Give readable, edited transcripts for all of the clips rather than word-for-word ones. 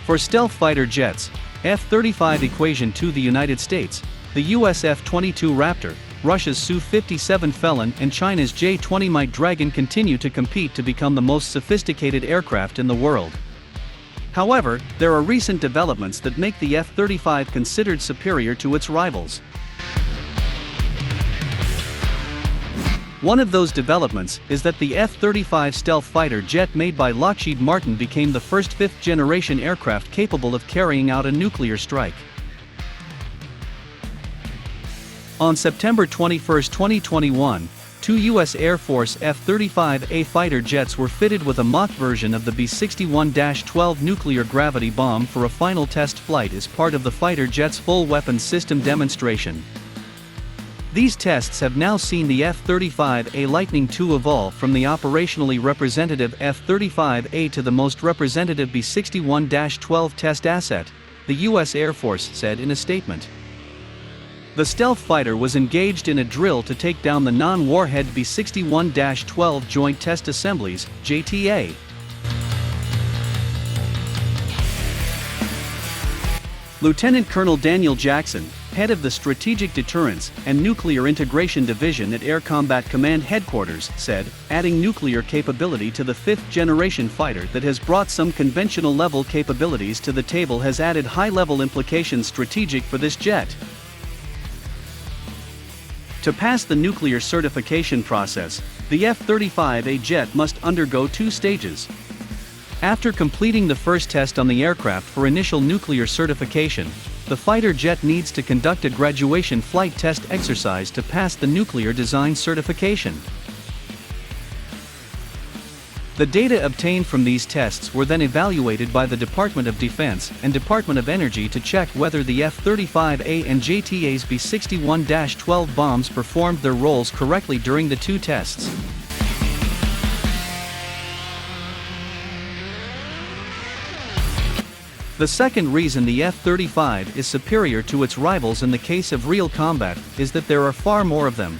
For stealth fighter jets, F-35 equation to the United States, the US F-22 Raptor, Russia's Su-57 Felon and China's J-20 Might Dragon continue to compete to become the most sophisticated aircraft in the world. However, there are recent developments that make the F-35 considered superior to its rivals. One of those developments is that the F-35 stealth fighter jet made by Lockheed Martin became the first fifth-generation aircraft capable of carrying out a nuclear strike. On September 21, 2021, two US Air Force F-35A fighter jets were fitted with a mock version of the B-61-12 nuclear gravity bomb for a final test flight as part of the fighter jet's full weapons system demonstration. These tests have now seen the F-35A Lightning II evolve from the operationally representative F-35A to the most representative B-61-12 test asset, the US Air Force said in a statement. The stealth fighter was engaged in a drill to take down the non-warhead B-61-12 Joint Test Assemblies, JTA. Lieutenant Colonel Daniel Jackson, head of the Strategic Deterrence and Nuclear Integration Division at Air Combat Command Headquarters, said, adding nuclear capability to the fifth-generation fighter that has brought some conventional-level capabilities to the table has added high-level implications strategic for this jet. To pass the nuclear certification process, the F-35A jet must undergo two stages. After completing the first test on the aircraft for initial nuclear certification, the fighter jet needs to conduct a graduation flight test exercise to pass the nuclear design certification. The data obtained from these tests were then evaluated by the Department of Defense and Department of Energy to check whether the F-35A and JTA's B-61-12 bombs performed their roles correctly during the two tests. The second reason the F-35 is superior to its rivals in the case of real combat is that there are far more of them.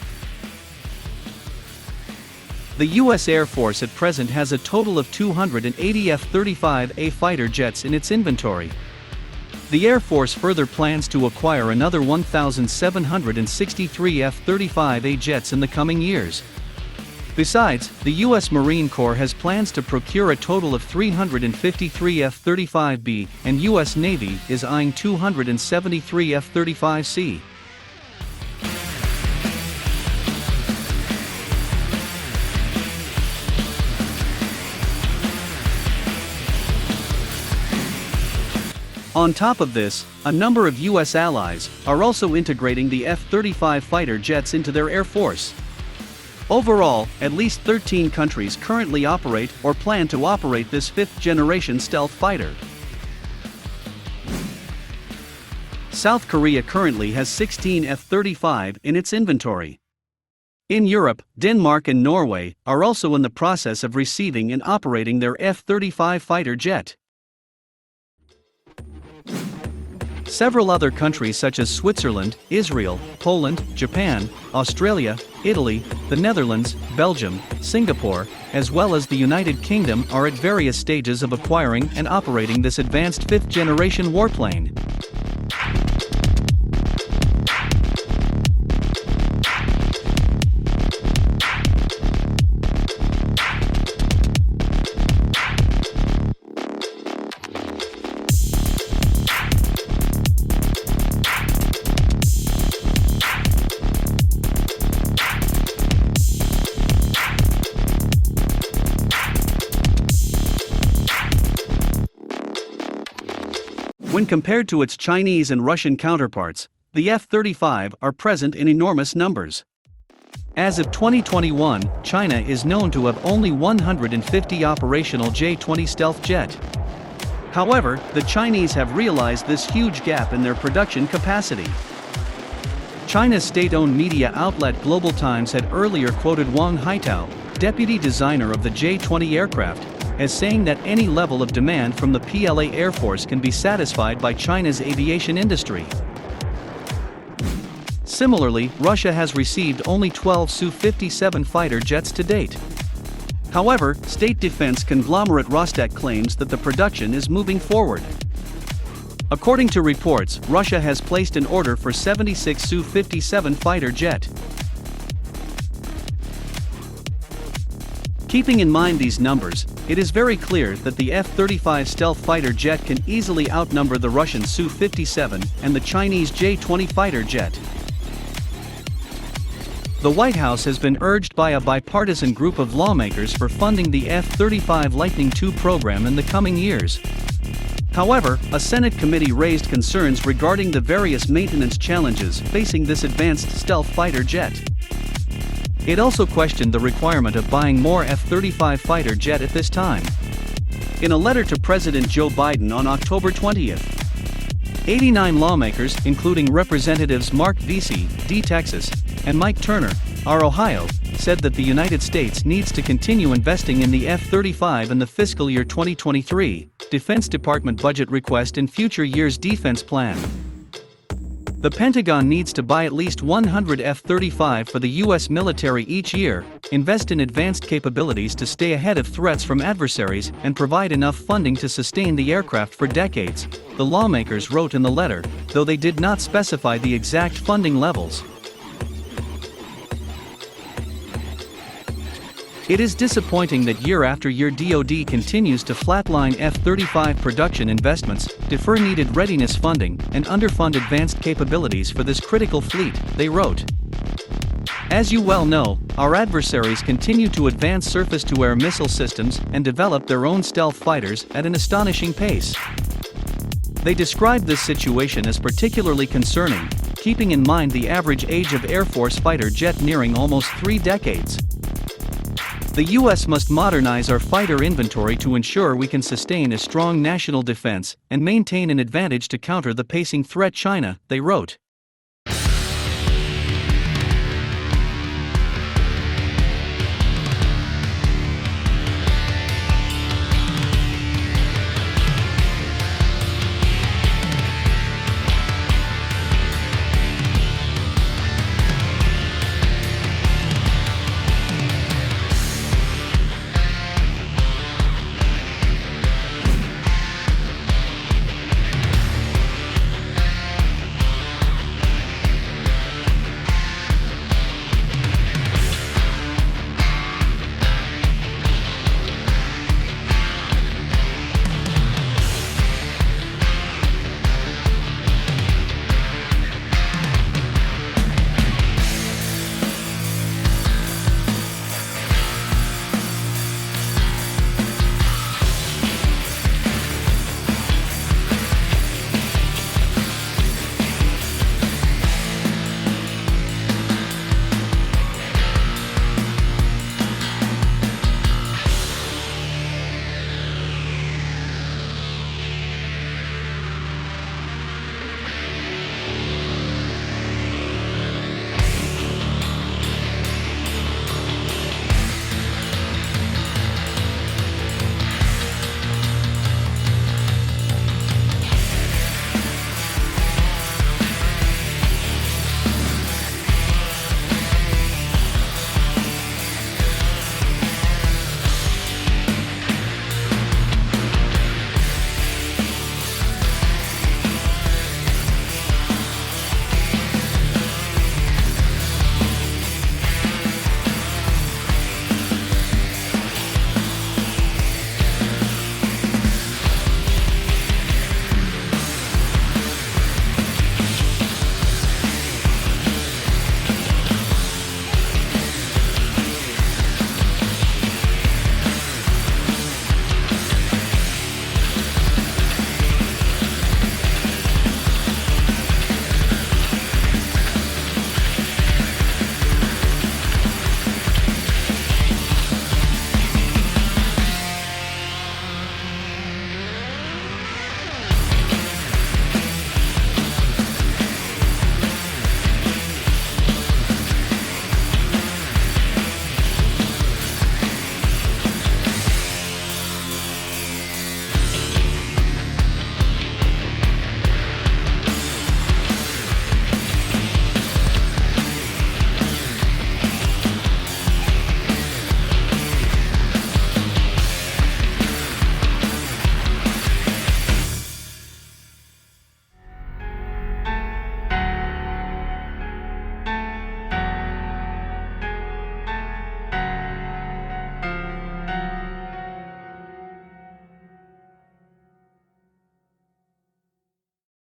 The US Air Force at present has a total of 280 F-35A fighter jets in its inventory. The Air Force further plans to acquire another 1,763 F-35A jets in the coming years. Besides, the U.S. Marine Corps has plans to procure a total of 353 F-35B, and U.S. Navy is eyeing 273 F-35C. On top of this, a number of U.S. allies are also integrating the F-35 fighter jets into their air force. Overall, at least 13 countries currently operate or plan to operate this fifth-generation stealth fighter. South Korea currently has 16 F-35 in its inventory. In Europe, Denmark and Norway are also in the process of receiving and operating their F-35 fighter jet. Several other countries such as Switzerland, Israel, Poland, Japan, Australia, Italy, the Netherlands, Belgium, Singapore, as well as the United Kingdom are at various stages of acquiring and operating this advanced fifth-generation warplane. When compared to its Chinese and Russian counterparts, the F-35 are present in enormous numbers. As of 2021, China is known to have only 150 operational J-20 stealth jet. However, the Chinese have realized this huge gap in their production capacity. China's state-owned media outlet Global Times had earlier quoted Wang Haitao, deputy designer of the J-20 aircraft, as saying that any level of demand from the PLA Air Force can be satisfied by China's aviation industry. Similarly, Russia has received only 12 Su-57 fighter jets to date. However, state defense conglomerate Rostec claims that the production is moving forward. According to reports, Russia has placed an order for 76 Su-57 fighter jet. Keeping in mind these numbers, it is very clear that the F-35 stealth fighter jet can easily outnumber the Russian Su-57 and the Chinese J-20 fighter jet. The White House has been urged by a bipartisan group of lawmakers for funding the F-35 Lightning II program in the coming years. However, a Senate committee raised concerns regarding the various maintenance challenges facing this advanced stealth fighter jet. It also questioned the requirement of buying more F-35 fighter jet at this time. In a letter to President Joe Biden on October 20th, 89 lawmakers, including Representatives Mark Vesey, D. Texas, and Mike Turner, R. Ohio, said that the United States needs to continue investing in the F-35 in the fiscal year 2023 Defense Department budget request and future years' defense plan. The Pentagon needs to buy at least 100 F-35 for the U.S. military each year, invest in advanced capabilities to stay ahead of threats from adversaries, and provide enough funding to sustain the aircraft for decades, the lawmakers wrote in the letter, though they did not specify the exact funding levels. It is disappointing that year after year DoD continues to flatline F-35 production investments, defer needed readiness funding, and underfund advanced capabilities for this critical fleet, they wrote. As you well know, our adversaries continue to advance surface-to-air missile systems and develop their own stealth fighters at an astonishing pace. They described this situation as particularly concerning, keeping in mind the average age of Air Force fighter jet nearing almost 3 decades. The U.S. must modernize our fighter inventory to ensure we can sustain a strong national defense and maintain an advantage to counter the pacing threat China, they wrote.